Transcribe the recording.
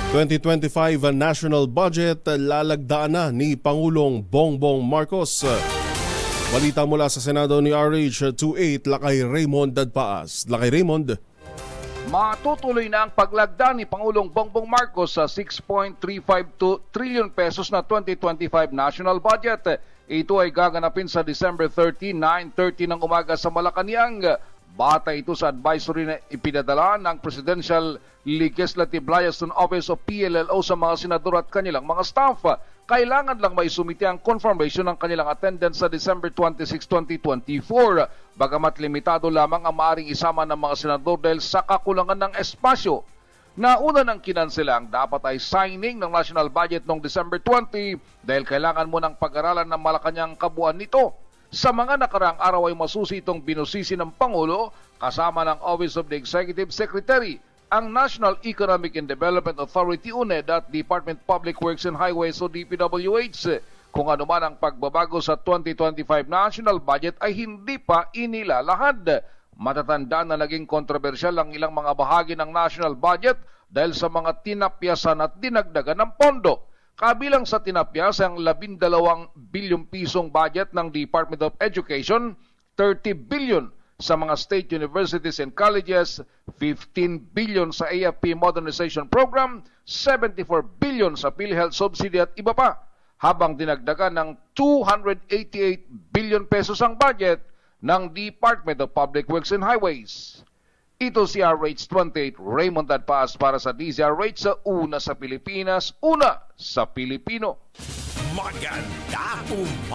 2025 national budget lalagdaan na ni Pangulong Bongbong Marcos. Balita mula sa Senado ni RH28, Lakay Raymond Dadpaas. Lakay Raymond. Matutuloy na ang paglagda ni Pangulong Bongbong Marcos sa 6.352 trillion pesos na 2025 national budget. Ito ay gaganapin sa December 30, 9:30 ng umaga sa Malacanang. Batay ito sa advisory na ipinadala ng Presidential Legislative Liaison Office o PLLO sa mga senador at kanilang mga staff. Kailangan lang maisumite ang confirmation ng kanilang attendance sa December 26, 2024. Bagamat limitado lamang ang maaring isama ng mga senador dahil sa kakulangan ng espasyo. Nauna ng kinansela ang dapat ay signing ng national budget noong December 20 dahil kailangan mo ng pag-aralan ng Malacanang kabuuan nito. Sa mga nakaraang araw ay masusi itong binusisi ng Pangulo kasama ng Office of the Executive Secretary, ang National Economic and Development Authority UNED at Department of Public Works and Highways o DPWH. Kung ano man ang pagbabago sa 2025 national budget ay hindi pa inilalahad. Matatandaan na naging kontrobersyal ang ilang mga bahagi ng national budget dahil sa mga tinapyasan at dinagdagan ng pondo. Kabilang sa tinapyas ang 12 bilyong pisong budget ng Department of Education, 30 billion sa mga state universities and colleges, 15 billion sa AFP Modernization Program, 74 billion sa PhilHealth Subsidy at iba pa. Habang dinagdagan ng 288 billion pesos ang budget ng Department of Public Works and Highways. Ito si RH28, Raymond Dadpaas para sa DZRH sa Una sa Pilipinas, Una sa Pilipino. Maganda umaga!